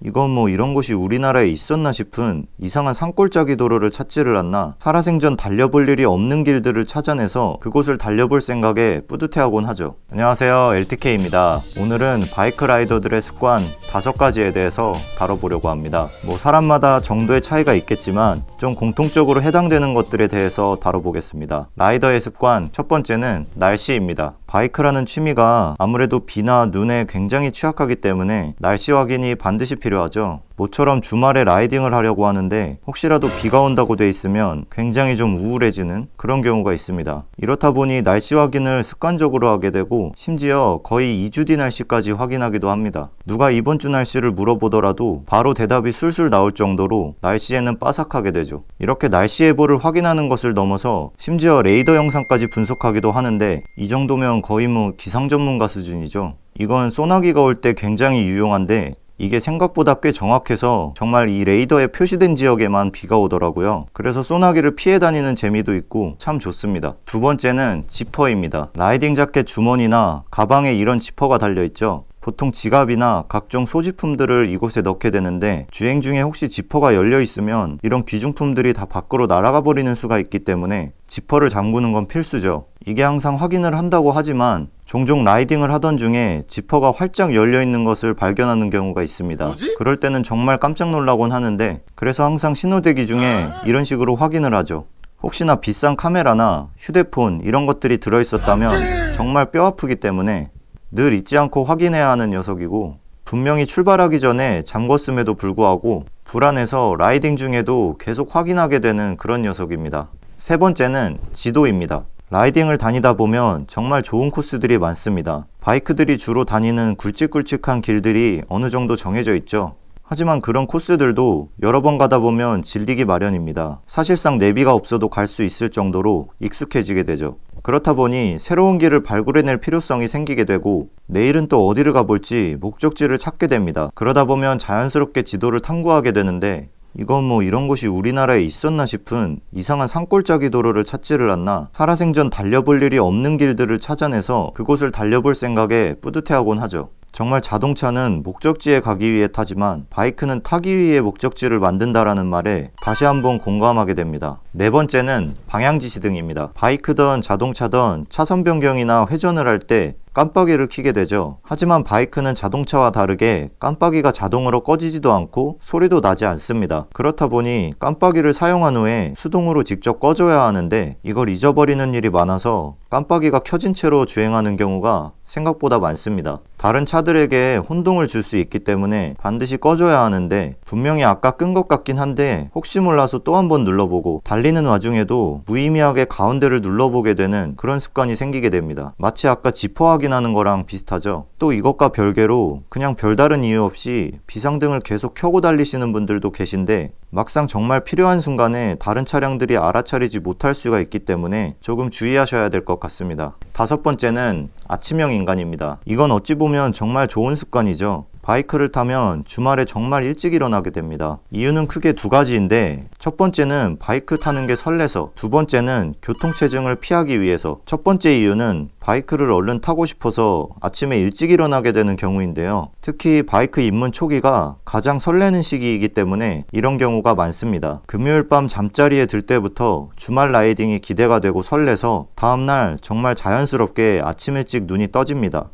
이건 뭐 이런 곳이 우리나라에 있었나 싶은 이상한 산골짜기 도로를 찾지를 않나 살아생전 달려볼 일이 없는 길들을 찾아내서 그곳을 달려볼 생각에 뿌듯해하곤 하죠. 안녕하세요, LTK입니다. 오늘은 바이크 라이더들의 습관 5가지에 대해서 다뤄보려고 합니다. 뭐 사람마다 정도의 차이가 있겠지만 좀 공통적으로 해당되는 것들에 대해서 다뤄보겠습니다. 라이더의 습관 첫 번째는 날씨입니다. 바이크라는 취미가 아무래도 비나 눈에 굉장히 취약하기 때문에 날씨 확인이 반드시 필요하죠. 모처럼 주말에 라이딩을 하려고 하는데 혹시라도 비가 온다고 돼 있으면 굉장히 좀 우울해지는 그런 경우가 있습니다. 이렇다 보니 날씨 확인을 습관적으로 하게 되고 심지어 거의 2주 뒤 날씨까지 확인하기도 합니다. 누가 이번 주 날씨를 물어보더라도 바로 대답이 술술 나올 정도로 날씨에는 빠삭하게 되죠. 이렇게 날씨 예보를 확인하는 것을 넘어서 심지어 레이더 영상까지 분석하기도 하는데 이 정도면 거의 뭐 기상 전문가 수준이죠. 이건 소나기가 올 때 굉장히 유용한데 이게 생각보다 꽤 정확해서 정말 이 레이더에 표시된 지역에만 비가 오더라고요. 그래서 소나기를 피해 다니는 재미도 있고 참 좋습니다. 두 번째는 지퍼입니다. 라이딩 자켓 주머니나 가방에 이런 지퍼가 달려있죠. 보통 지갑이나 각종 소지품들을 이곳에 넣게 되는데 주행 중에 혹시 지퍼가 열려 있으면 이런 귀중품들이 다 밖으로 날아가 버리는 수가 있기 때문에 지퍼를 잠그는 건 필수죠. 이게 항상 확인을 한다고 하지만 종종 라이딩을 하던 중에 지퍼가 활짝 열려 있는 것을 발견하는 경우가 있습니다. 뭐지? 그럴 때는 정말 깜짝 놀라곤 하는데 그래서 항상 신호대기 중에 이런 식으로 확인을 하죠. 혹시나 비싼 카메라나 휴대폰 이런 것들이 들어있었다면 정말 뼈 아프기 때문에 늘 잊지 않고 확인해야 하는 녀석이고 분명히 출발하기 전에 잠궜음에도 불구하고 불안해서 라이딩 중에도 계속 확인하게 되는 그런 녀석입니다. 세 번째는 지도입니다. 라이딩을 다니다 보면 정말 좋은 코스들이 많습니다. 바이크들이 주로 다니는 굵직굵직한 길들이 어느 정도 정해져 있죠. 하지만 그런 코스들도 여러 번 가다 보면 질리기 마련입니다. 사실상 내비가 없어도 갈 수 있을 정도로 익숙해지게 되죠. 그렇다 보니 새로운 길을 발굴해낼 필요성이 생기게 되고 내일은 또 어디를 가볼지 목적지를 찾게 됩니다. 그러다 보면 자연스럽게 지도를 탐구하게 되는데 이건 뭐 이런 곳이 우리나라에 있었나 싶은 이상한 산골짜기 도로를 찾지를 않나 살아생전 달려볼 일이 없는 길들을 찾아내서 그곳을 달려볼 생각에 뿌듯해하곤 하죠. 정말 자동차는 목적지에 가기 위해 타지만 바이크는 타기 위해 목적지를 만든다라는 말에 다시 한번 공감하게 됩니다. 네 번째는 방향지시등입니다. 바이크든 자동차든 차선 변경이나 회전을 할 때 깜빡이를 켜게 되죠. 하지만 바이크는 자동차와 다르게 깜빡이가 자동으로 꺼지지도 않고 소리도 나지 않습니다. 그렇다 보니 깜빡이를 사용한 후에 수동으로 직접 꺼줘야 하는데 이걸 잊어버리는 일이 많아서 깜빡이가 켜진 채로 주행하는 경우가 생각보다 많습니다. 다른 차들에게 혼동을 줄 수 있기 때문에 반드시 꺼줘야 하는데 분명히 아까 끈 것 같긴 한데 혹시 몰라서 또 한 번 눌러보고 달리는 와중에도 무의미하게 가운데를 눌러보게 되는 그런 습관이 생기게 됩니다. 마치 아까 지퍼 확인하는 거랑 비슷하죠. 또 이것과 별개로 그냥 별다른 이유 없이 비상등을 계속 켜고 달리시는 분들도 계신데 막상 정말 필요한 순간에 다른 차량들이 알아차리지 못할 수가 있기 때문에 조금 주의하셔야 될 것 같습니다. 다섯 번째는 아침형 인간입니다. 이건 어찌 보면 정말 좋은 습관이죠. 바이크를 타면 주말에 정말 일찍 일어나게 됩니다. 이유는 크게 두 가지인데 첫 번째는 바이크 타는 게 설레서, 두 번째는 교통체증을 피하기 위해서. 첫 번째 이유는 바이크를 얼른 타고 싶어서 아침에 일찍 일어나게 되는 경우인데요. 특히 바이크 입문 초기가 가장 설레는 시기이기 때문에 이런 경우가 많습니다. 금요일 밤 잠자리에 들 때부터 주말 라이딩이 기대가 되고 설레서 다음날 정말 자연스럽게 아침 일찍 눈이 떠집니다.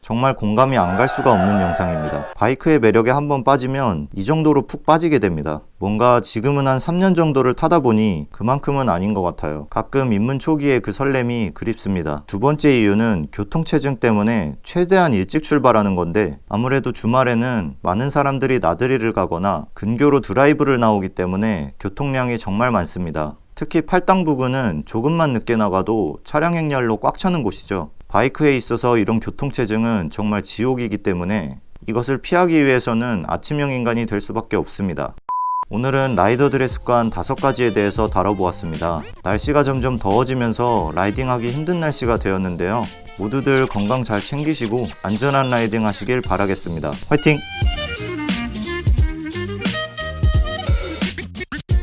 정말 공감이 안 갈 수가 없는 영상입니다. 바이크의 매력에 한번 빠지면 이 정도로 푹 빠지게 됩니다. 뭔가 지금은 한 3년 정도를 타다 보니 그만큼은 아닌 것 같아요. 가끔 입문 초기에 그 설렘이 그립습니다. 두 번째 이유는 교통체증 때문에 최대한 일찍 출발하는 건데 아무래도 주말에는 많은 사람들이 나들이를 가거나 근교로 드라이브를 나오기 때문에 교통량이 정말 많습니다. 특히 팔당 부근은 조금만 늦게 나가도 차량 행렬로 꽉 차는 곳이죠. 바이크에 있어서 이런 교통체증은 정말 지옥이기 때문에 이것을 피하기 위해서는 아침형 인간이 될 수밖에 없습니다. 오늘은 라이더들의 습관 5가지에 대해서 다뤄보았습니다. 날씨가 점점 더워지면서 라이딩하기 힘든 날씨가 되었는데요. 모두들 건강 잘 챙기시고 안전한 라이딩 하시길 바라겠습니다. 화이팅!